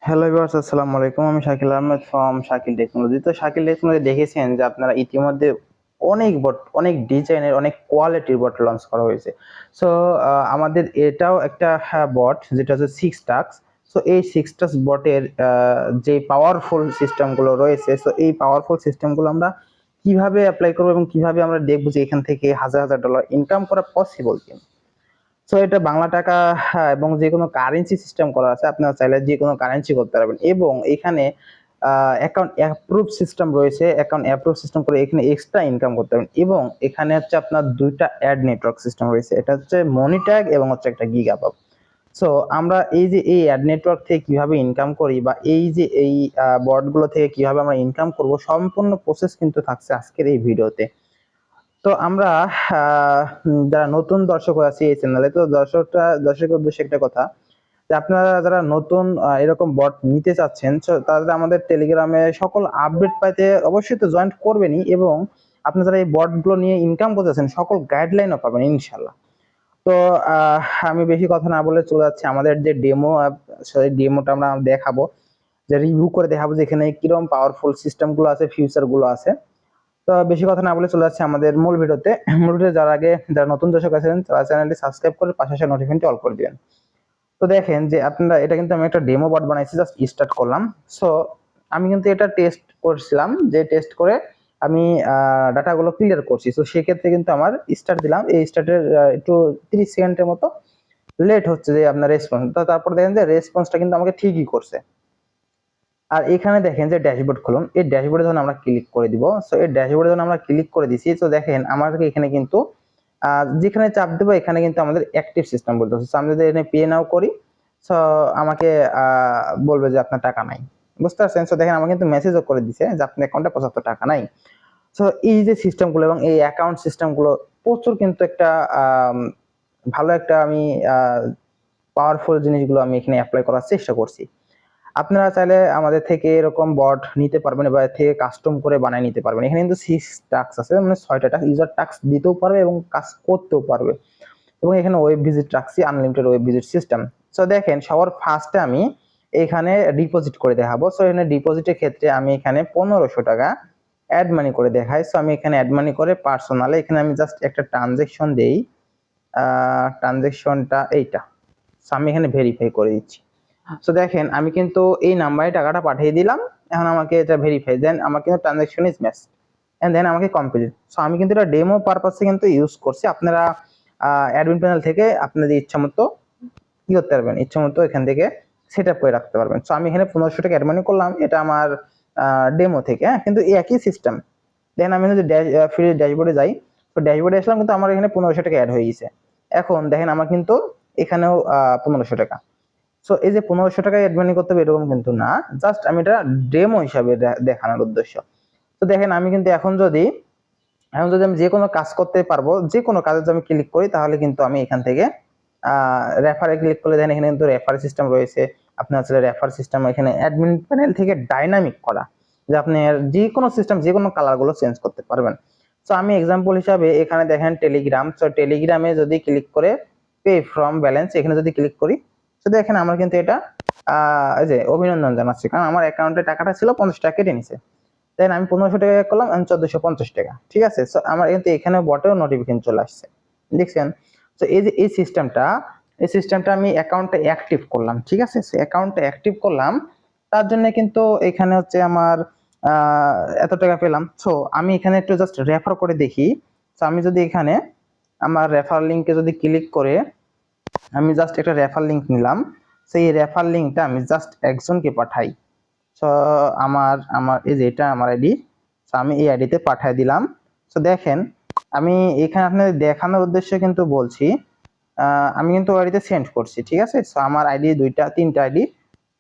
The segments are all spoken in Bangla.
হ্যালো ভিউয়ার্স, আসসালামু আলাইকুম। আমি শাকিল আহমেদ ফ্রম শাকিল টেকনোলজি। তো শাকিল টেকনোলজি দেখেছেন যে আপনারা ইতিমধ্যে অনেক বট, অনেক ডিজাইনের, অনেক কোয়ালিটির বট লঞ্চ করা হয়েছে। সো আমাদের এটাও একটা বট যেটা হচ্ছে সিক্স টাক্স। সো এই সিক্স টাক্স বটের যে পাওয়ারফুল সিস্টেমগুলো রয়েছে, সো এই পাওয়ারফুল সিস্টেমগুলো আমরা কিভাবে অ্যাপ্লাই করবো এবং কিভাবে আমরা দেখবো যে এখান থেকে হাজার হাজার ডলার ইনকাম করা পসিবল কিনা। সো এটা বাংলা টাকা, হ্যাঁ, এবং যে কোনো কারেন্সি সিস্টেম করা আছে। আপনারা চাইলে যে কোনো কারেন্সি করতে পারবেন এবং এখানে অ্যাকাউন্ট অ্যাপ্রুভ সিস্টেম রয়েছে। অ্যাকাউন্ট অ্যাপ্রুভ সিস্টেম করে এখানে এক্সট্রা ইনকাম করতে পারবেন এবং এখানে হচ্ছে আপনার দুইটা অ্যাড নেটওয়ার্ক সিস্টেম রয়েছে। এটা হচ্ছে মনিট্যাগ এবং হচ্ছে একটা গিগাবাব। সো আমরা এই যে এই অ্যাড নেটওয়ার্ক থেকে কিভাবে ইনকাম করি বা এই যে এই বটগুলো থেকে কিভাবে আমরা ইনকাম করব, সম্পূর্ণ প্রসেস কিন্তু থাকছে আজকের এই ভিডিওতে। তো আমরা যারা নতুন দর্শক আছি এই চ্যানেলে, তো দর্শকের উদ্দেশ্যে একটা কথা, যে আপনারা যারা নতুন এরকম বট নিতে চাচ্ছেন, তাদের আমাদের টেলিগ্রামে সকল আপডেট পাইতে অবশ্যই তো জয়েন করবেনই এবং আপনারা যারা এই বটগুলো নিয়ে ইনকাম করতেছেন সকল গাইডলাইনও পাবেন ইনশাল্লাহ। তো আমি বেশি কথা না বলে চলে যাচ্ছি আমাদের যে ডেমো অ্যাপ, সেই ডেমোটা আমরা দেখাবো, যে রিভিউ করে দেখাবো যে এখানে কিরকম পাওয়ারফুল সিস্টেমগুলো আছে, ফিউচারগুলো আছে। তো বেশি কথা না বলে চলে যাচ্ছে আমাদের মূল ভিডিওতে। মূল ভিডিও যারা আগে, যারা নতুন দর্শক আছেন, তারা চ্যানেলটি সাবস্ক্রাইব করে পাশে আসা নোটিফিকেশনটি অল করে দিবেন। তো দেখেন যে আপনারা, এটা কিন্তু আমি একটা ডেমো বট বানাইছি, জাস্ট স্টার্ট করলাম। সো আমি কিন্তু এটা টেস্ট করছিলাম, যে টেস্ট করে আমি ডাটাগুলো ক্লিয়ার করছি। তো সেক্ষেত্রে কিন্তু আমার স্টার্ট দিলাম, এই স্টার্টের একটু 30 সেকেন্ডের মতো লেট হচ্ছে যে আপনার রেসপন্স। তো তারপর দেখেন যে রেসপন্সটা কিন্তু আমাকে ঠিকই করছে। আর এখানে দেখেন যে ড্যাশবোর্ড খুলুন, এই ড্যাশবোর্ডে যখন আমরা ক্লিক করে দিব, সো এই ড্যাশবোর্ডে যখন আমরা ক্লিক করে দিছি, তো দেখেন আমাদের এখানে কিন্তু যেখানে চাপ দেবো এখানে কিন্তু আমাদের অ্যাক্টিভ সিস্টেম বলতেছে। সো আমি যদি এখানে পে নাও করি, সো আমাকে বলবে যে আপনার টাকা নাই। বুঝতে পারছেন? সো দেখেন আমাকে কিন্তু মেসেজও করে দিছে যে আপনার অ্যাকাউন্টে 75 টাকা নাই। সো এই যে সিস্টেমগুলো এবং এই অ্যাকাউন্ট সিস্টেমগুলো প্রচুর কিন্তু একটা ভালো একটা আমি পাওয়ারফুল জিনিসগুলো আমি এখানে অ্যাপ্লাই করার চেষ্টা করছি। আপনারা চাইলে আমাদের থেকে এরকম বট নিতে পারবেন বা এর থেকে কাস্টম করে বানিয়ে নিতে পারবেন। এখানে কিন্তু 6 টাস্ক আছে, মানে 6টা টাস্ক, ইউজার টাস্ক দিতেও পারবে এবং কাজ করতেও পারবে। এবং এখানে ওয়েব ভিজিট রাখছি, unlimited web visit system. So দেখেন সবার ফার্স্টে আমি এখানে ডিপোজিট করে দেখাবো। সো এখানে ডিপোজিটের ক্ষেত্রে আমি এখানে 1500 টাকা অ্যাড মানি করে দেখাই। সো আমি এখানে অ্যাড মানি করে পার্সোনালে এখানে আমি জাস্ট একটা ট্রানজেকশন দেই। ট্রানজেকশনটা এইটা। সো আমি এখানে ভেরিফাই করে দিচ্ছি। সো দেখেন আমি কিন্তু এই নাম্বারে টাকাটা পাঠিয়ে দিলাম। এখন আমাকে এটা ভেরিফাই, দেন আমার কিন্তু transaction is match and then আমাকে কমপ্লিট। সো আমি কিন্তু এটা ডেমো পারপাসে কিন্তু ইউজ করছি। আপনারা অ্যাডমিন প্যানেল থেকে আপনাদের ইচ্ছা মতো কি করতে পারবেন, ইচ্ছা মতো এখান থেকে সেট আপ করে রাখতে পারবেন। সো আমি এখানে 1500 টাকা অ্যাড মানি করলাম, এটা আমার ডেমো থেকে। হ্যাঁ, কিন্তু এই একই সিস্টেম। দেখেন আমি যদি ফ্রি ড্যাশবোর্ডে যাই, তো ড্যাশবোর্ডে আসলাম, কিন্তু আমার এখানে 1500 টাকা অ্যাড হয়ে গেছে। এখন দেখেন আমার কিন্তু এখানেও 1500 টাকা। সো এই যে 1500 টাকা অ্যাড মানি করতে হবে এরকম কিন্তু না, জাস্ট আমি এটা ডেমো হিসাবে দেখানোর উদ্দেশ্য। তো দেখেন আমি কিন্তু এখন যদি আমি যে কোনো কাজ করতে পারবো, যে কোনো কাজে যদি আমি ক্লিক করি তাহলে কিন্তু আমি এখান থেকে রেফারে ক্লিক করলে দেখেন এখানে কিন্তু রেফার সিস্টেম রয়েছে। আপনার আসলে রেফার সিস্টেম এখানে অ্যাডমিন প্যানেল থেকে ডাইনামিক করা, যে আপনি যে কোনো সিস্টেম, যে কোনো কালারগুলো চেঞ্জ করতে পারবেন। সো আমি এক্সাম্পল হিসাবে এখানে দেখেন টেলিগ্রাম। সো টেলিগ্রামে যদি ক্লিক করে পে ফ্রম ব্যালেন্স এখানে যদি ক্লিক করি, তো দেখেন আমার কিন্তু এটা এই যে অভিনন্দন জানাচ্ছি, কারণ আমার অ্যাকাউন্টে টাকাটা ছিল 50 টাকা কেটে নিছে। দেন আমি 1500 টাকা করলাম, আমি 1450 টাকা। ঠিক আছে? সো আমার কিন্তু এখানে বটেও নোটিফিকেশন চলে আসছে, দেখছেন? তো এই যে এই সিস্টেমটা আমি অ্যাকাউন্টে অ্যাক্টিভ করলাম। ঠিক আছে? সো অ্যাকাউন্টে অ্যাক্টিভ করলাম, তার জন্য কিন্তু এখানে হচ্ছে আমার এত টাকা পেলাম। সো আমি এখানে একটু জাস্ট রেফার করে দেখি। সো আমি যদি এখানে আমার রেফার লিঙ্কে যদি ক্লিক করে আমি জাস্ট একটা রেফার লিঙ্ক নিলাম, সেই রেফার লিঙ্কটা আমি জাস্ট একজনকে পাঠাই। সো আমার আমার এই যে এটা আমার আইডি, সো আমি এই আইডিতে পাঠিয়ে দিলাম। সো দেখেন আমি এখানে আপনাদের দেখানোর উদ্দেশ্যে কিন্তু বলছি, আমি কিন্তু আইডিতে সেন্ড করছি। ঠিক আছে? সো আমার আইডি তিনটা আইডি,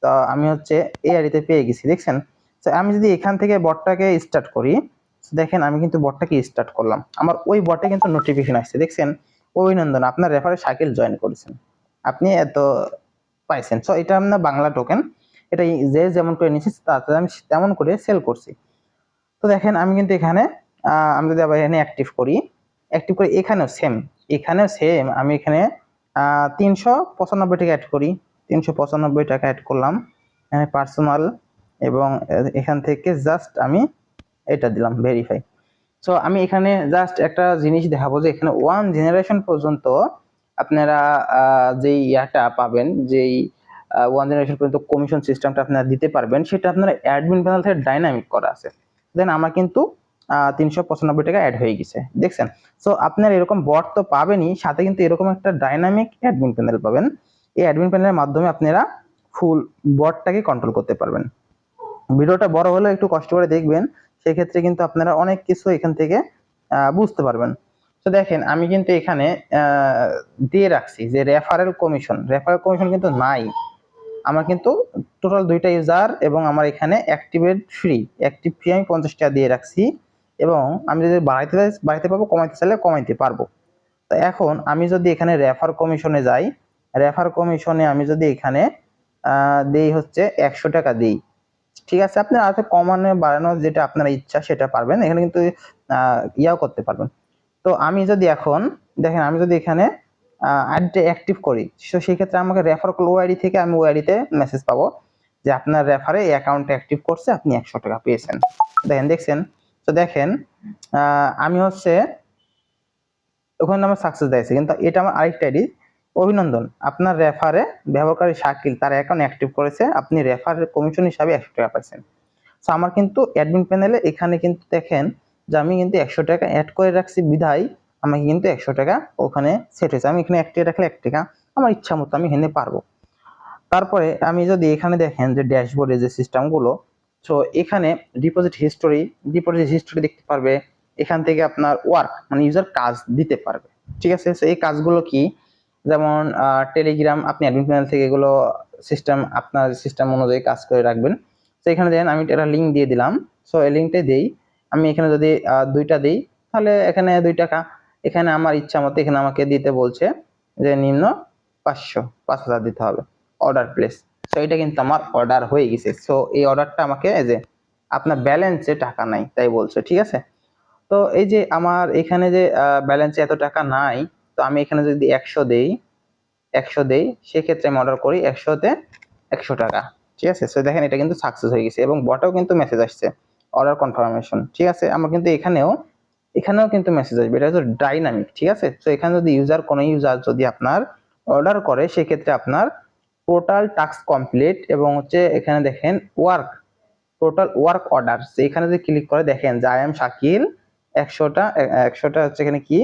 তো আমি হচ্ছে এই আইডিতে পেয়ে গেছি, দেখছেন? তো আমি যদি এখান থেকে বটটাকে স্টার্ট করি, দেখেন আমি কিন্তু বটটাকে স্টার্ট করলাম, আমার ওই বটে কিন্তু নোটিফিকেশন আসছে, দেখছেন? অভিনন্দন, আপনার রেফারে শাকিল জয়েন করেছেন, আপনি এত পাইছেন। সো এটা আপনার বাংলা টোকেন, এটা যে যেমন করে নিচ্ছি তাতে আমি তেমন করে সেল করছি। তো দেখেন আমি কিন্তু এখানে আমি যদি আবার এখানে অ্যাক্টিভ করি এখানেও সেম আমি এখানে 395 টাকা অ্যাড করি, 395 টাকা অ্যাড করলাম। এখানে পার্সোনাল এবং এখান থেকে জাস্ট আমি এটা দিলাম ভেরিফাই। সো আমি এখানে জাস্ট একটা জিনিস দেখাবো যে এখানে 1 জেনারেশন পর্যন্ত আপনারা যেই ইয়াটা পাবেন, যেই 1 জেনারেশন পর্যন্ত কমিশন সিস্টেমটা আপনারা দিতে পারবেন, সেটা আপনারা অ্যাডমিন প্যানেল থেকে ডাইনামিক করা আছে। দেন আমার কিন্তু 395 টাকা অ্যাড হয়ে গেছে, দেখছেন। সো আপনার এরকম বট তো পাবেনই, সাথে কিন্তু এরকম একটা ডাইনামিক অ্যাডমিন প্যানেল পাবেন। এই অ্যাডমিন প্যানেলের মাধ্যমে আপনারা ফুল বটটাকে কন্ট্রোল করতে পারবেন। ভিডিওটা বড় হলে একটু কষ্ট করে দেখবেন, সেক্ষেত্রে কিন্তু আপনারা অনেক কিছু এখান থেকে বুঝতে পারবেন। তো দেখেন আমি কিন্তু এখানে দিয়ে রাখছি যে রেফারেল কমিশন কিন্তু নাই আমার, কিন্তু টোটাল 2টা ইউজার এবং আমার এখানে অ্যাক্টিভ ফ্রি আমি 50 টাকা দিয়ে রাখছি, এবং আমি যদি বাড়াইতে পারবো, কমাইতে চাইলে কমাইতে পারবো। তো এখন আমি যদি এখানে রেফার কমিশনে যাই, রেফার কমিশনে আমি যদি এখানে দেই হচ্ছে 100 টাকা দিই, ঠিক আছে। আপনার আরো কমানো বাড়ানো যেটা আপনার ইচ্ছা সেটা পারবেন, এখানে কিন্তু ইয়াও করতে পারবেন। তো আমি যদি এখন দেখেন, আমি যদি এখানে অ্যাডটা অ্যাক্টিভ করি, তো সেই ক্ষেত্রে আমাকে রেফার করলে ওআইডি থেকে আমি ওআইডিতে মেসেজ পাবো যে আপনার রেফারে এই অ্যাকাউন্ট অ্যাক্টিভ করছে, আপনি 100 টাকা পেয়েছেন। দেখছেন। তো দেখেন আমি হচ্ছে ওখানে আমার সাকসেস দিয়েছে, কিন্তু এটা আমার আরেকটা আইডি। অভিনন্দন, আপনার রেফারে ব্যবহারকারী শাকিল তার অ্যাকাউন্ট অ্যাক্টিভ করেছে, আপনি রেফারের কমিশন হিসাবে 100 টাকা পাচ্ছেন। সো আমার কিন্তু অ্যাডমিন প্যানেলে এখানে কিন্তু দেখেন যে আমি কিন্তু 100 টাকা অ্যাড করে রাখছি, বিধায় আমাকে কিন্তু 100 টাকা ওখানে সেট হয়েছে। আমি এখানে 1 টাকা রাখলে 1 টাকা আমার ইচ্ছা মতো আমি এখানে পারবো। তারপরে আমি যদি এখানে দেখেন যে ড্যাশবোর্ডে যে সিস্টেমগুলো, সো এখানে ডিপোজিট হিস্টোরি দেখতে পারবে। এখান থেকে আপনার ওয়ার্ক মানে ইউজার কাজ দিতে পারবে, ঠিক আছে। সো এই কাজগুলো কি, যেমন টেলিগ্রাম আপনি অ্যাডমিন প্যানেল থেকে এগুলো আপনার সিস্টেম অনুযায়ী কাজ করে রাখবেন। তো এখানে দেখেন আমি একটা লিঙ্ক দিয়ে দিলাম। সো এই লিঙ্কটা দেই, আমি এখানে যদি 2টা দিই তাহলে এখানে 2 টাকা, এখানে আমার ইচ্ছা মতো এখানে আমাকে দিতে বলছে যে নিম্ন 5000 দিতে হবে, অর্ডার প্লেস। সো এটা কিন্তু আমার অর্ডার হয়ে গেছে। সো এই অর্ডারটা আমাকে এই যে আপনার ব্যালেন্সে টাকা নাই তাই বলছে, ঠিক আছে। তো এই যে আমার এখানে যে ব্যালেন্সে এত টাকা নাই, তো আমি এখানে যদি 100 দেই সেক্ষেত্রে আমি অর্ডার করি 100তে 100 টাকা, ঠিক আছে। সো দেখেন এটা কিন্তু সাকসেস হয়ে গেছে, এবং বটেও কিন্তু মেসেজ আসছে অর্ডার কনফার্মেশন, ঠিক আছে। আমার কিন্তু এখানেও কিন্তু মেসেজ আসবে, এটা হচ্ছে ডাইনামিক, ঠিক আছে। তো এখানে যদি কোনো ইউজার যদি আপনার অর্ডার করে, সেক্ষেত্রে আপনার টোটাল টাস্ক কমপ্লিট এবং হচ্ছে এখানে দেখেন টোটাল ওয়ার্ক অর্ডার, এখানে যদি ক্লিক করে দেখেন যে আই এম শাকিল 100টা হচ্ছে এখানে কি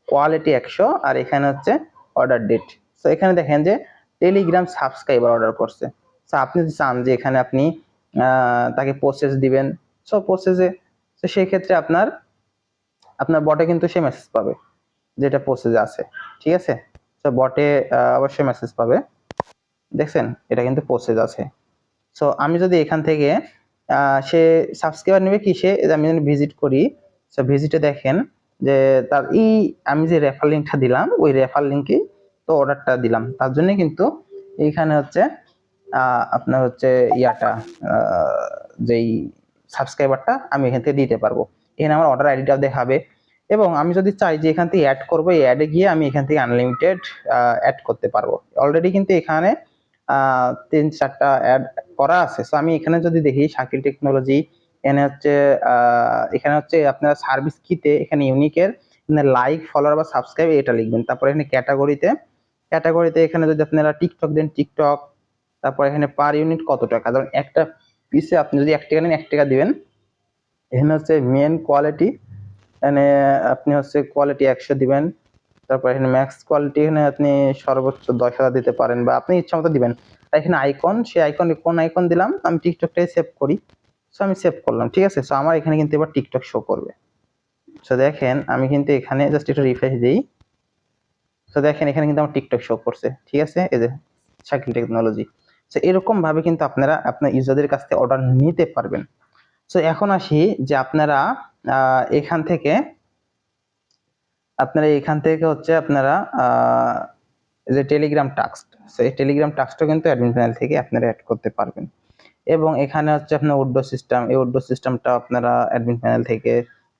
কোয়ালিটি 100, আর এখানে হচ্ছে অর্ডার ডেট। তো এখানে দেখেন যে টেলিগ্রাম সাবস্ক্রাইবার অর্ডার করছে। তো আপনি যদি চান যে এখানে আপনি তাকে প্রসেস দিবেন, সো প্রসেসে, তো সেই ক্ষেত্রে আপনার বটে কিন্তু সে মেসেজ পাবে যেটা প্রসেসে আছে, ঠিক আছে। তো বটে অবশ্যই মেসেজ পাবে, দেখছেন এটা কিন্তু প্রসেস আছে। সো আমি যদি এখান থেকে সে সাবস্ক্রাইবার নেবে কি, আমি যদি ভিজিট করি, সো ভিজিটে দেখেন যে তার আমি যে রেফার লিঙ্কটা দিলাম ওই রেফার লিঙ্কে তো অর্ডারটা দিলাম, তার জন্য কিন্তু এইখানে হচ্ছে আপনার হচ্ছে ইয়াটা যেই সাবস্ক্রাইবারটা আমি এখান থেকে দিতে পারবো। এখানে আমার অর্ডার আইডিটাও দেখাবে, এবং আমি যদি চাই যে এখান থেকে অ্যাড করবো, এই অ্যাডে গিয়ে আমি এখান থেকে আনলিমিটেড অ্যাড করতে পারবো। অলরেডি কিন্তু এখানে 3-4টা অ্যাড করা আছে। সো আমি এখানে যদি দেখি শাকিল টেকনোলজি, এখানে হচ্ছে আপনারা সার্ভিস কিতে এখানে ইউনিকের লাইক ফলোয়ার বা সাবস্ক্রাইব এটা লিখবেন। তারপর এখানে ক্যাটাগরিতে এখানে যদি আপনারা টিকটক দেন টিকটক, তারপর এখানে পার ইউনিট কত টাকা, ধরুন একটা পিসে আপনি যদি 1 টাকা নেন 1 টাকা দিবেন। এখানে হচ্ছে মেন কোয়ালিটি, এখানে আপনি হচ্ছে কোয়ালিটি 100 দিবেন। তারপর এখানে ম্যাক্স কোয়ালিটি, এখানে আপনি সর্বোচ্চ 10,000 দিতে পারেন বা আপনি ইচ্ছা মতো দিবেন। আর এখানে আইকন, সেই আইকনে কোন আইকন দিলাম, আমি টিকটকটাই সেভ করি। সো আমি সেভ করলাম, ঠিক আছে। সো আমার এখানে কিন্তু এবার টিকটক শো করবে। সো দেখেন আমি কিন্তু এখানে জাস্ট একটু রিফ্রেশ দিই। সো দেখেন এখানে কিন্তু আমার টিকটক শো করছে, ঠিক আছে, এই যে শাকিল টেকনোলজি। সো এরকম ভাবে কিন্তু আপনারা আপনার ইউজারদের কাছ থেকে অর্ডার নিতে পারবেন। সো এখন আসি যে আপনারা এখান থেকে হচ্ছে আপনারা যে টেলিগ্রাম টাস্ক, সেই টেলিগ্রাম টাস্কটা কিন্তু অ্যাডমিন প্যানেল থেকে আপনারা অ্যাড করতে পারবেন। এবং এখানে হচ্ছে আপনার উড্ডো সিস্টেম, এই উড্ডো সিস্টেমটা আপনারা অ্যাডমিন প্যানেল থেকে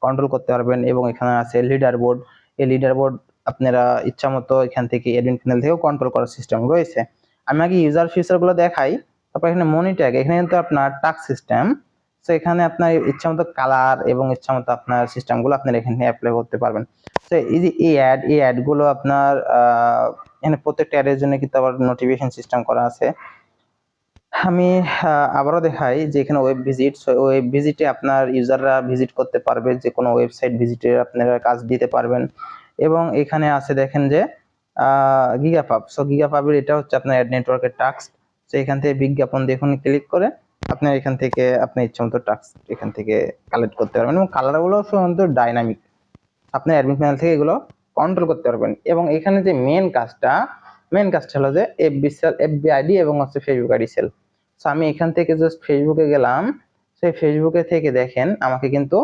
কন্ট্রোল করতে পারবেন। এবং এখানে আছে লিডার বোর্ড, এই লিডার বোর্ড আপনারা ইচ্ছা মতো এখান থেকে অ্যাডমিন প্যানেল থেকেও কন্ট্রোল করার সিস্টেম রয়েছে। আমি আগে ইউজার ফিচারগুলো দেখাই, তারপর এখানে মনি ট্যাগ, এখানে কিন্তু আপনার টাস্ক সিস্টেম। তো এখানে আপনার ইচ্ছা মতো কালার এবং ইচ্ছা মতো আপনার সিস্টেমগুলো আপনার এখানে অ্যাপ্লাই করতে পারবেন। তো এই যে এই অ্যাডগুলো আপনার এখানে প্রত্যেকটা অ্যাডের জন্য কিন্তু আবার নোটিফিকেশন সিস্টেম করা আছে। আমি আবারও দেখাই যে এখানে ওয়েব ভিজিটে আপনার ইউজাররা ভিজিট করতে পারবে, যে কোনো ওয়েবসাইট ভিজিটে আপনারা কাজ দিতে পারবেন। এবং এখানে আছে দেখেন যে গিগাপাব। সো গিগাপাবের এটা হচ্ছে আপনার অ্যাড নেটওয়ার্কের টাস্ক। তো এখান থেকে বিজ্ঞাপন দেখুন ক্লিক করে আপনার এখান থেকে আপনার ইচ্ছা মতো টাস্ক এখান থেকে কালেক্ট করতে পারবেন, এবং কালারগুলো শুধু ডাইনামিক, আপনি অ্যাডমিন প্যানেল থেকে এগুলো কন্ট্রোল করতে পারবেন। এবং এখানে যে মেন কাজটা হলো যে এফবি আইডি এবং হচ্ছে ফেসবুক আইডি সেল। সো আমি এখান থেকে জাস্ট ফেসবুকে গেলাম, সেই ফেসবুকে থেকে দেখেন আমাকে কিন্তু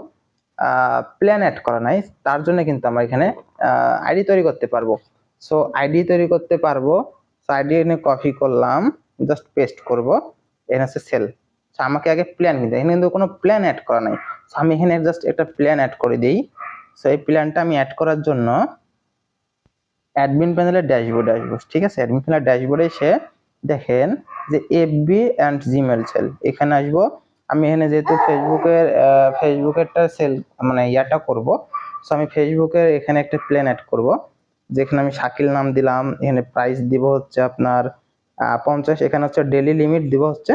প্ল্যান অ্যাড করা নাই, তার জন্য কিন্তু আমরা এখানে আইডি তৈরি করতে পারবো। সো আইডি তৈরি করতে পারবো। সো আইডি এখানে কপি করলাম, জাস্ট পেস্ট করব, এখানে হচ্ছে সেল। সো আমাকে আগে প্ল্যান কিনতে, এখানে কিন্তু কোনো প্ল্যান অ্যাড করা নাই। সো আমি এখানে জাস্ট একটা প্ল্যান অ্যাড করে দিই। সো এই প্ল্যানটা আমি অ্যাড করার জন্য অ্যাডমিন প্যানেলের ড্যাশবোর্ড আসবো, ঠিক আছে। অ্যাডমিন প্যানেলের ড্যাশবোর্ডে এসে দেখেন যে এফবি অ্যান্ড জিমেল সেল, এখানে আসবো। আমি এখানে যেহেতু ফেসবুকেরটা সেল মানে ইয়াটা করব, সো আমি ফেসবুকের এখানে একটা প্ল্যান অ্যাড করব, যেখানে আমি শাকিল নাম দিলাম, এখানে প্রাইস দিব হচ্ছে আপনার 50, এখানে হচ্ছে ডেইলি লিমিট দিব হচ্ছে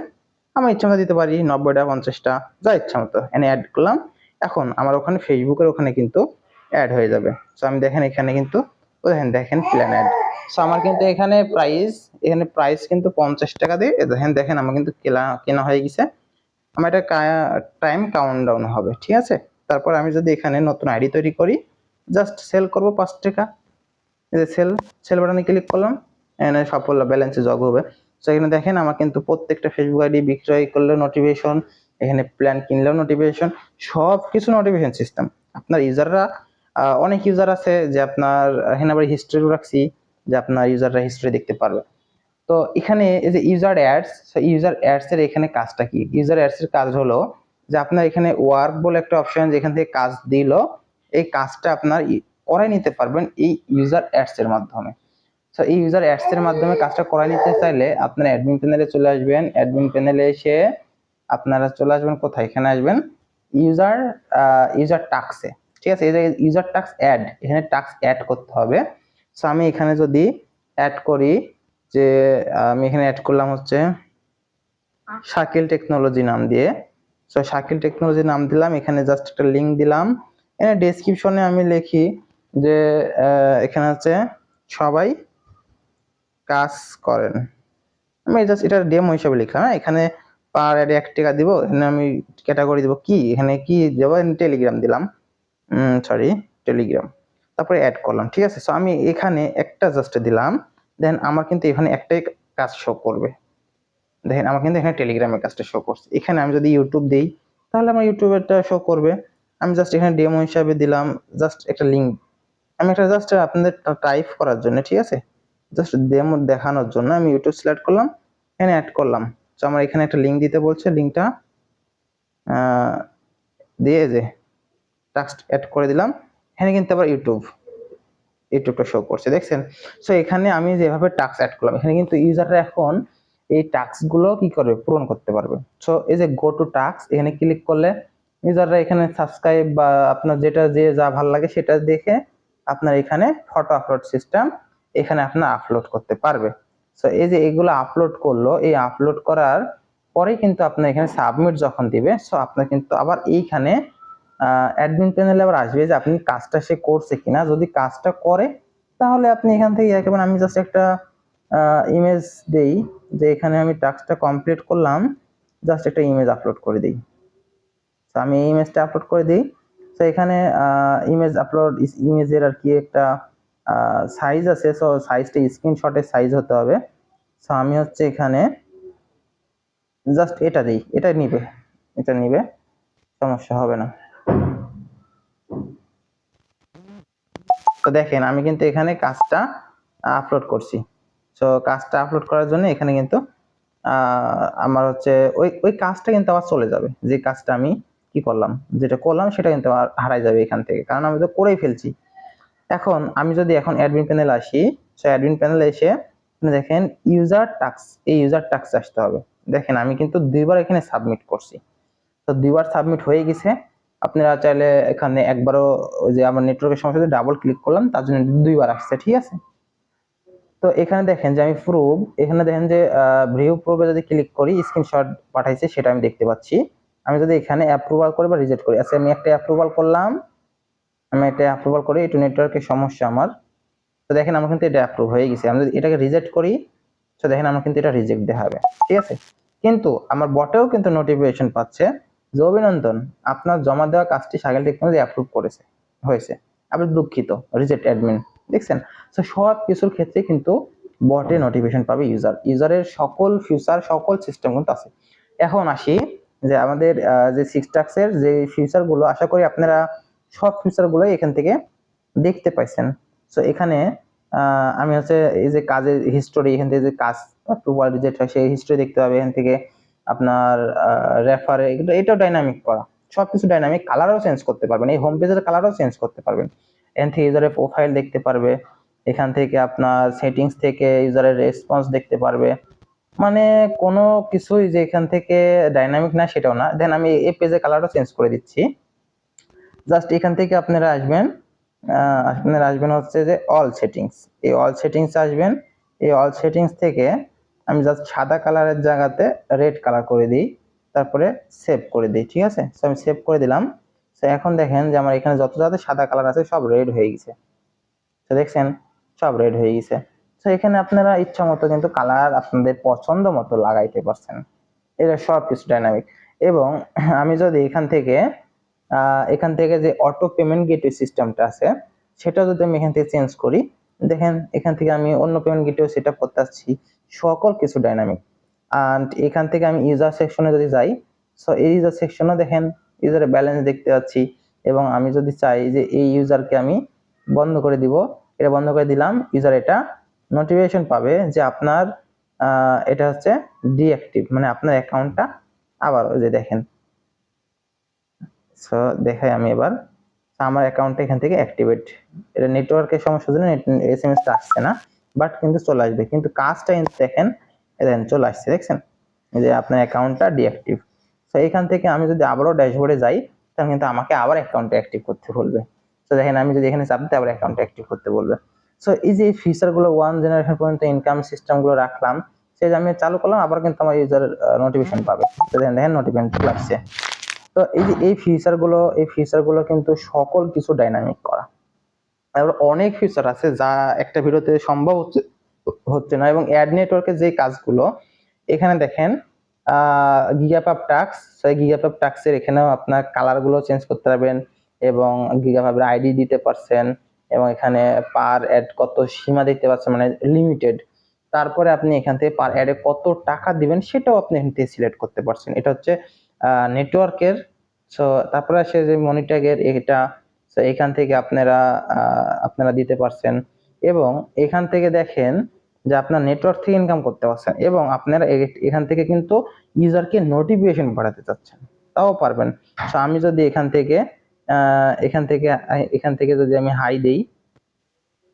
আমার ইচ্ছা মতো দিতে পারি 90টা 50টা, যা ইচ্ছা মতো এখানে অ্যাড করলাম। এখন আমার ওখানে ফেসবুকের ওখানে কিন্তু অ্যাড হয়ে যাবে। সো আমি দেখেন এখানে কিন্তু দেখেন প্ল্যান অ্যাড। সো আমার কিন্তু এখানে প্রাইস কিন্তু 50 টাকা দিয়ে দেখেন আমার কিন্তু কেনা হয়ে গেছে। আমার এটা টাইম কাউন্টডাউন হবে, ঠিক আছে। তারপর আমি যদি এখানে নতুন আইডি তৈরি করি, জাস্ট সেল করব 5 টাকা, এই যে সেল বাটনে ক্লিক করলাম, এখানে সাফল্য ব্যালেন্সে যোগ হবে। সো এখানে দেখেন আমার কিন্তু প্রত্যেকটা ফেসবুক আইডি বিক্রয় করলে নোটিফিকেশন, এখানে প্ল্যান কিনলেও নোটিফিকেশন, সব কিছু নোটিফিকেশন সিস্টেম। আপনার ইউজাররা অনেক ইউজার আছে যে আপনার এখানে আবার হিস্ট্রি রাখছি, যে আপনার ইউজাররা হিস্ট্রি দেখতে পারবে। তো এখানে এই যে ইউজার অ্যাডস এর এখানে কাজটা কি? ইউজার অ্যাডস এর কাজ হলো যে আপনার এখানে ওয়ার্ক বলে একটা অপশন, যেখান থেকে কাজ দিল, এই কাজটা আপনার করাই নিতে পারবেন এই ইউজার অ্যাডস এর মাধ্যমে। তো এই ইউজার অ্যাডস এর মাধ্যমে কাজটা করাই নিতে চাইলে আপনারা অ্যাডমিন প্যানেলে চলে আসবেন। অ্যাডমিন প্যানেলে এসে আপনারা চলে আসবেন কোথায়, এখানে আসবেন ইউজার টাস্কে, ঠিক আছে। এই যে ইউজার টাস্ক অ্যাড, এখানে টাস্ক অ্যাড করতে হবে। সো আমি এখানে যদি অ্যাড করি, যে আমি এখানে অ্যাড করলাম হচ্ছে শাকিল টেকনোলজি নাম দিয়ে। সো শাকিল টেকনোলজি নাম দিলাম, এখানে জাস্ট একটা লিংক দিলাম। এখানে ডেসক্রিপশনে আমি লিখি যে এখানে হচ্ছে সবাই কাজ করেন, আমি জাস্ট এটা ডেমো হিসেবে লিখলাম। এখানে পার অ্যাড 1 টাকা দিব, এখানে আমি ক্যাটাগরি দিব কি, এখানে কি দেব, টেলিগ্রাম দিলাম, টেলিগ্রাম, তারপরে অ্যাড করলাম, ঠিক আছে। সো আমি এখানে একটা জাস্ট দিলাম, দেন আমার কিন্তু এখানে একটাই কাজ শো করবে। দেখেন আমার কিন্তু এখানে টেলিগ্রামের কাজটা শো করছে। এখানে আমি যদি ইউটিউব দিই তাহলে আমার ইউটিউবেরটা শো করবে। আমি জাস্ট এখানে ডেমো হিসাবে দিলাম জাস্ট একটা লিঙ্ক, আমি একটা জাস্ট আপনাদের টাইপ করার জন্য, ঠিক আছে, জাস্ট ডেমো দেখানোর জন্য আমি ইউটিউব সিলেক্ট করলাম, এখানে অ্যাড করলাম। তো আমার এখানে একটা লিঙ্ক দিতে বলছে, লিঙ্কটা দিয়ে যে টাস্ক অ্যাড করে দিলাম, এখানে কিন্তু আবার ইউটিউবটা শো করছে, দেখছেন। সো এখানে আমি যেভাবে টাস্ক অ্যাড করলাম, এখানে কিন্তু ইউজাররা এখন এই টাস্ক গুলো কি করবে, পূরণ করতে পারবে। সো এই যে গো টু টাস্ক, এখানে ক্লিক করলে ইউজাররা এখানে সাবস্ক্রাইব বা আপনার যেটা যা ভালো লাগে সেটা দেখে আপনার এখানে ফটো আপলোড সিস্টেম এখানে আপনার আপলোড করতে পারবে। সো এই যে এগুলো আপলোড করলো, এই আপলোড করার পরে কিন্তু আপনার এখানে সাবমিট যখন দিবে, সো আপনার কিন্তু আবার এইখানে অ্যাডমিন প্যানেলে আবার আসবে যে আপনি কাজটা সে করছে কিনা। যদি কাজটা করে তাহলে আপনি এখান থেকে একেবারে, আমি জাস্ট একটা ইমেজ দেই যে এখানে আমি টাস্কটা কমপ্লিট করলাম, জাস্ট একটা ইমেজ আপলোড করে দিই। তো আমি এই ইমেজটা আপলোড করে দিই। তো এখানে ইমেজের আর কি একটা সাইজ আছে, সো সাইজটা স্ক্রিনশটের সাইজ হতে হবে। সো আমি হচ্ছে এখানে জাস্ট এটা দিই, এটা নিবে, সমস্যা হবে না। তো দেখেন আমি কিন্তু এখানে কাজটা আপলোড করছি। সো কাজটা আপলোড করার জন্য এখানে কিন্তু আমার হচ্ছে ওই কাজটা কিন্তু আবার চলে যাবে, যে কাজটা আমি যেটা করলাম সেটা কিন্তু আমার হারাই যাবে এখান থেকে, কারণ আমি তো করেই ফেলছি। এখন আমি যদি অ্যাডমিন প্যানেল আসি, সো অ্যাডমিন প্যানেলে এসে দেখেন ইউজার টাস্ক, এই ইউজার টাস্ক আসতে হবে। দেখেন আমি কিন্তু দুইবার এখানে সাবমিট করছি, তো দুইবার সাবমিট হয়ে গেছে। আপনারা চাইলে এখানে একবারও ওই যে আমার নেটওয়ার্কের সমস্যা ডাবল ক্লিক করলাম, তার জন্য দুইবার আসছে, ঠিক আছে। তো এখানে দেখেন যে আমি প্রুফ, এখানে দেখেন যে ভিউ প্রুফে যদি ক্লিক করি স্ক্রিনশট পাঠাইছে সেটা আমি দেখতে পাচ্ছি। আমি যদি এখানে অ্যাপ্রুভাল করি বা রিজেক্ট করি, আচ্ছা আমি একটা অ্যাপ্রুভাল করলাম, আমি এটা অ্যাপ্রুভাল করি, একটু নেটওয়ার্কের সমস্যা আমার। তো দেখেন আমার কিন্তু এটা অ্যাপ্রুভ হয়ে গেছে। আমি যদি এটাকে রিজেক্ট করি, তো দেখেন আমার কিন্তু এটা রিজেক্ট দেখাবে, ঠিক আছে। কিন্তু আমার বটেও কিন্তু নোটিফিকেশন পাচ্ছে যে অভিনন্দন, আপনার জমা দেওয়া কাজটি শাকিল টেকনোলজি অ্যাপ্রুভ করেছে হয়েছে, আপনি দুঃখিত রিজেক্ট অ্যাডমিন, দেখছেন। তো সব কিছুর ক্ষেত্রে কিন্তু বটে নোটিফিকেশন পাবে ইউজারের সকল ফিউচার সকল সিস্টেম কিন্তু আছে। এখন আসি যে আমাদের যে সিক্সটাক্সের যে ফিউচারগুলো, আশা করি আপনারা সব ফিউচারগুলো এখান থেকে দেখতে পাইছেন। সো এখানে আমি হচ্ছে এই যে কাজের হিস্টোরি, এখান থেকে যে কাজ অ্যাপ্রুভাল রিজেক্ট হয় সেই হিস্টোরি দেখতে পাবে এখান থেকে। আপনার রেফারে এটাও ডাইনামিক করা, সবকিছু ডাইনামিক, কালারও চেঞ্জ করতে পারবেন, এই হোম পেজের কালারও চেঞ্জ করতে পারবেন। এখান থেকে ইউজারের প্রোফাইল দেখতে পারবে, এখান থেকে আপনার সেটিংস থেকে ইউজারের রেসপন্স দেখতে পারবে। মানে কোনো কিছুই যে এখান থেকে ডাইনামিক না সেটাও না। দেন আমি এই পেজের কালারও চেঞ্জ করে দিচ্ছি। জাস্ট এখান থেকে আপনারা আসবেন হচ্ছে যে অল সেটিংস, এই অল সেটিংস আসবেন। এই অল সেটিংস থেকে আমি জাস্ট সাদা কালারের জায়গাতে রেড কালার করে দিই, তারপরে সেভ করে দিই, ঠিক আছে। সো আমি সেভ করে দিলাম। সো এখন দেখেন যে আমার এখানে যত সাদা কালার আছে সব রেড হয়ে গেছে, তো দেখছেন সব রেড হয়ে গেছে। তো এখানে আপনারা ইচ্ছা মতো কিন্তু কালার আপনাদের পছন্দ মতো লাগাইতে পারছেন, এটা সব কিছু ডাইনামিক। এবং আমি যদি এখান থেকে যে অটো পেমেন্ট গেটওয়ে সিস্টেমটা আছে সেটা যদি আমি এখান থেকে চেঞ্জ করি, দেখেন এখান থেকে আমি অন্য পেমেন্ট গেটওয়ে সেট আপ করতে আসছি, সকল কিছু ডাইনামিক। অ্যান্ড এখান থেকে আমি ইউজার সেকশনে যদি যাই, সো এই ইউজার সেকশনে দেখেন ইউজারের ব্যালেন্স দেখতে পাচ্ছি। এবং আমি যদি চাই যে এই ইউজারকে আমি বন্ধ করে দিব, এটা বন্ধ করে দিলাম, ইউজার এটা নোটিফিকেশন পাবে যে আপনার এটা হচ্ছে ডিঅ্যাক্টিভ, মানে আপনার অ্যাকাউন্টটা আবার ওই যে দেখেন। সো দেখাই আমি এবার, আমার অ্যাকাউন্টটা এখান থেকে অ্যাক্টিভেট, এটা নেটওয়ার্কের সমস্যার জন্য এসএমএসটা আসছে না, বাট কিন্তু চলে আসবে। কিন্তু কাজটা কিন্তু দেখেন চলে আসছে, দেখছেন যে আপনার অ্যাকাউন্টটা ডিঅ্যাক্টিভ। সো এখান থেকে আমি যদি আবারও ড্যাশবোর্ডে যাই, তাহলে কিন্তু আমাকে আবার অ্যাকাউন্টটা অ্যাক্টিভ করতে বলবে। তো দেখেন আমি যদি এখানে চাপ দিই আবার অ্যাকাউন্টটা অ্যাক্টিভ করতে বলবে। সো এই যে ফিচারগুলো 1 জেনারেশন পর্যন্ত ইনকাম সিস্টেমগুলো রাখলাম, সে আমি চালু করলাম, আবার কিন্তু আমার ইউজার নোটিফিকেশন পাবে। তো দেখেন নোটিফিকেশন চলে আসছে। তো এই যে এই ফিচারগুলো কিন্তু সকল কিছু ডাইনামিক করা। আবার অনেক ফিচার আছে যা একটা ভিডিওতে সম্ভব হচ্ছে না। এবং অ্যাড নেটওয়ার্কের যে কাজগুলো এখানে দেখেন গিগাপাব টাস্ক, সেই গিগাপাব টাস্কের এখানেও আপনার কালারগুলো চেঞ্জ করতে পারবেন এবং গিগাপাবের আইডি দিতে পারছেন এবং এখানে পার অ্যাড কত সীমা দেখতে পাচ্ছেন, মানে লিমিটেড। তারপরে আপনি এখান থেকে পার অ্যাডে কত টাকা দিবেন সেটাও আপনি এখান থেকে সিলেক্ট করতে পারছেন, এটা হচ্ছে নেটওয়ার্কের। সো তারপরে আসে যে মনিট্যাগের এটা, সো এখান থেকে আপনারা দিতে পারছেন। এবং এখান থেকে দেখেন যে আপনার নেটওয়ার্ক থেকে ইনকাম করতে পারছেন এবং আপনারা এখান থেকে কিন্তু ইউজারকে নোটিফিকেশন পাঠাতে চাচ্ছেন, তাও পারবেন। সো আমি যদি এখান থেকে যদি আমি হাই দেই,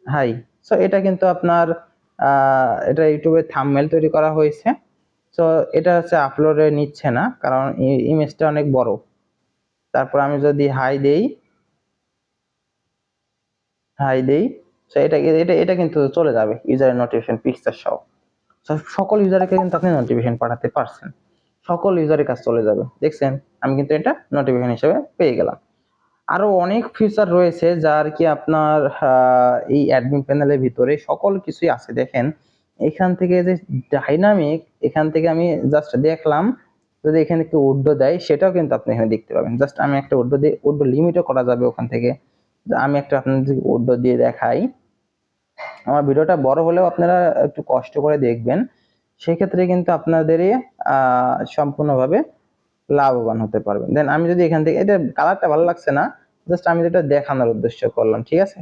হাই, সো এটা কিন্তু আপনার এটা ইউটিউবে থাম্বনেল তৈরি করা হয়েছে। সো এটা হচ্ছে আপলোডে নিচ্ছে না কারণ ইমেজটা অনেক বড়। তারপর আমি যদি হাই দেই, সো এটা কিন্তু চলে যাবে ইউজারের নোটিফিকেশন পিকচার সহ। সকল ইউজারকে কিন্তু আপনি নোটিফিকেশন পাঠাতে পারছেন, সকল ইউজারের কাছে চলে যাবে, দেখছেন আমি কিন্তু এটা নোটিফিকেশন হিসেবে পেয়ে গেলাম। আরো অনেক ফিচার রয়েছে যা আর কি আপনার এই অ্যাডমিন প্যানেলের ভিতরে সকল কিছুই আছে। দেখেন এখান থেকে যে ডাইনামিক, এখান থেকে আমি জাস্ট দেখলাম যদি এখানে একটু উড্ডো দেয় সেটাও কিন্তু আপনি এখানে দেখতে পাবেন। জাস্ট আমি একটা উড্ডো দিয়ে, উড্ডো লিমিটও করা যাবে ওখান থেকে। আমি একটা আপনাদের উড্ডো দিয়ে দেখাই, আমার ভিডিওটা বড় হলেও আপনারা একটু কষ্ট করে দেখবেন, সেক্ষেত্রে কিন্তু আপনাদেরই সম্পূর্ণভাবে লাভবান হতে পারবেন। দেন আমি যদি এখান থেকে, এটা কালারটা ভালো লাগছে না, জাস্ট আমি যেটা দেখানোর উদ্দেশ্য করলাম, ঠিক আছে।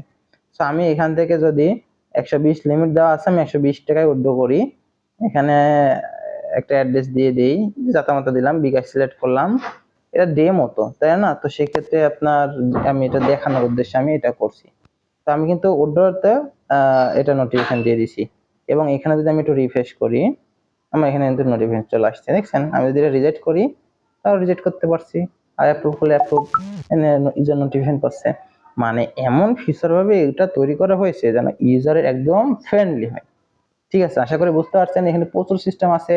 সো আমি এখান থেকে যদি 120 লিমিট দেওয়া আছে, আমি 120 টাকায় উইথড্র করি। এখানে একটা অ্যাড্রেস দিয়ে দিই, জাতামাতা দিলাম, বিকাশ সিলেক্ট করলাম, এটা ডে মতো তাই না। তো সেক্ষেত্রে আমি এটা দেখানোর উদ্দেশ্যে আমি এটা করছি। তো আমি কিন্তু উইথড্রতে এটা নোটিফিকেশন দিয়ে দিছি। এবং এখানে যদি আমি একটু রিফ্রেশ করি, আমার এখানে কিন্তু নোটিফিকেশন চলে আসছে, দেখছেন? আমি যদি রিজেক্ট করি তাও রিজেক্ট করতে পারছি, আর অ্যাপ্রুভ করলে অ্যাপ্রুভ, ইউজার নোটিফিকেশন পাচ্ছে। মানে এমন ফিচার ভাবে এটা তৈরি করা হয়েছে যেন ইউজারের একদম ফ্রেন্ডলি হয়। ঠিক আছে, আশা করি বুঝতে পারছেন। এখানে প্রচুর সিস্টেম আছে,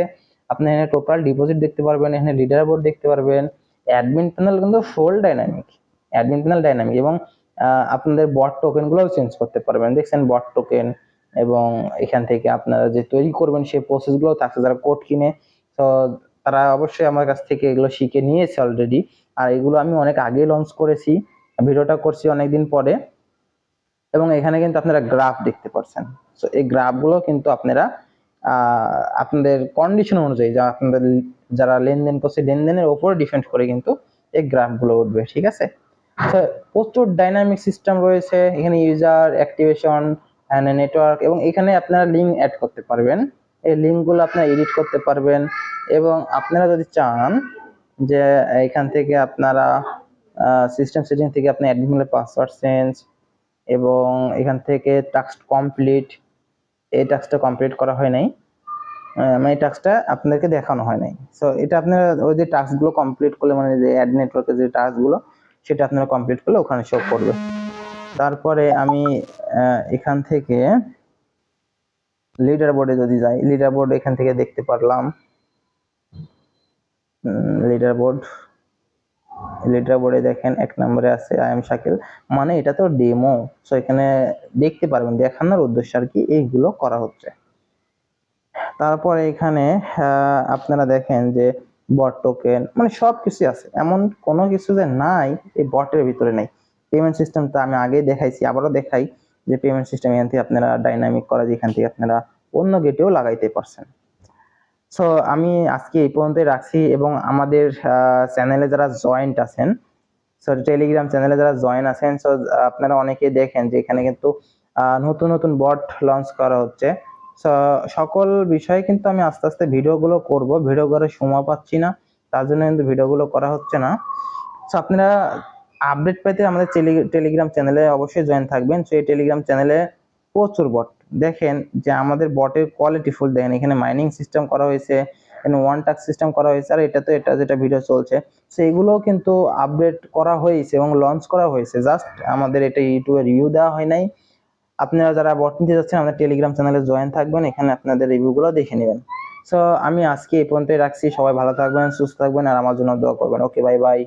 আপনি এখানে টোটাল ডিপোজিট দেখতে পারবেন, এখানে লিডার বোর্ড দেখতে পারবেন, অ্যাডমিন প্যানেল কিন্তু ফুল ডাইনামিক, অ্যাডমিন প্যানেল ডাইনামিক, এবং আপনাদের বট টোকেন গুলোও চেঞ্জ করতে পারবেন, দেখছেন বট টোকেন। এবং এখান থেকে আপনারা যে তৈরি করবেন সেই প্রসেস গুলো থাকছে, যারা কোড কিনে তো তারা অবশ্যই আমার কাছ থেকে এগুলো শিখে নিয়েছে অলরেডি। আর এগুলো আমি অনেক আগে লঞ্চ করেছি, ভিডিওটা করছি অনেকদিন পরে। এবং এখানে কিন্তু আপনারা গ্রাফ দেখতে পাচ্ছেন। সো এই গ্রাফগুলো কিন্তু আপনারা আপনাদের কন্ডিশন অনুযায়ী, যা আপনাদের যারা লেনদেন করছে লেনদেনের উপর ডিপেন্ড করে কিন্তু এই গ্রাফগুলো উঠবে, ঠিক আছে? তো প্রচুর ডাইনামিক সিস্টেম রয়েছে এখানে, ইউজার অ্যাক্টিভেশন, নেটওয়ার্ক, এবং এখানে আপনারা লিঙ্ক অ্যাড করতে পারবেন। এই লিঙ্কগুলো আপনারা এডিট করতে পারবেন। এবং আপনারা যদি চান যে এখান থেকে আপনারা সিস্টেম সেটিং থেকে আপনি অ্যাডমিনের পাসওয়ার্ড চেঞ্জ, এবং এখান থেকে টাস্ক কমপ্লিট, এই টাস্কটা কমপ্লিট করা হয় নাই, মানে টাস্কটা আপনাদেরকে দেখানো হয় নাই। সো এটা আপনারা ওই যে টাস্কগুলো কমপ্লিট করলে, মানে যে অ্যাড নেটওয়ার্কের যে টাস্কগুলো সেটা আপনারা কমপ্লিট করলে ওখানে শো করবে। তারপরে আমি এখান থেকে লিডার বোর্ডে যদি যাই, লিডার বোর্ড এখান থেকে দেখতে পারলাম, লিডার বোর্ডে দেখেন 1 নম্বরে আছে আই এম শাকিল, মানে এটা তো ডেমো। সো এখানে দেখতে পারবেন, দেখানোর উদ্দেশ্য আর কি এইগুলো করা হচ্ছে। তারপরে এখানে আপনারা দেখেন যে বট টোকেন, মানে সবকিছু আছে, এমন কোনো কিছু যে নাই এই বটের ভিতরে নাই। পেমেন্ট সিস্টেমটা আমি আগেই দেখাইছি, আবারও দেখাই যে পেমেন্ট সিস্টেম এখান থেকে আপনারা ডাইনামিক করা, যেখান থেকে আপনারা অন্য গেটেও লাগাইতে পারছেন। সো আমি আজকে এই পর্যন্তই রাখছি। এবং আমাদের চ্যানেলে যারা জয়েন্ট আছেন, সো টেলিগ্রাম চ্যানেলে যারা জয়েন আছেন, সো আপনারা অনেকেই দেখেন যে এখানে কিন্তু নতুন নতুন বট লঞ্চ করা হচ্ছে। সকল বিষয়ে কিন্তু আমি আস্তে আস্তে ভিডিওগুলো করব, ভিডিও করার সময় পাচ্ছি না, তার জন্য কিন্তু ভিডিওগুলো করা হচ্ছে না। সো আপনারা আপডেট পেতে আমাদের টেলিগ্রাম চ্যানেলে অবশ্যই জয়েন থাকবেন। সো এই টেলিগ্রাম চ্যানেলে প্রচুর বট, দেখেন যে আমাদের বটের কোয়ালিটি ফুল, দেখেন এখানে মাইনিং সিস্টেম করা হয়েছে, এখানে ওয়ান টাস্ক সিস্টেম করা হয়েছে, আর এটা তো এটা যেটা ভিডিও চলছে সো এগুলোও কিন্তু আপডেট করা হয়েছে এবং লঞ্চ করা হয়েছে, জাস্ট আমাদের এটা ইউটিউবে রিভিউ দেওয়া হয় নাই। আপনারা যারা বট নিতে যাচ্ছেন আমাদের টেলিগ্রাম চ্যানেলে জয়েন থাকবেন, এখানে আপনাদের রিভিউগুলো দেখে নেবেন। সো আমি আজকে এই পর্যন্তই রাখছি, সবাই ভালো থাকবেন, সুস্থ থাকবেন, আর আমার জন্য দোয়া করবেন। ওকে, বাই বাই।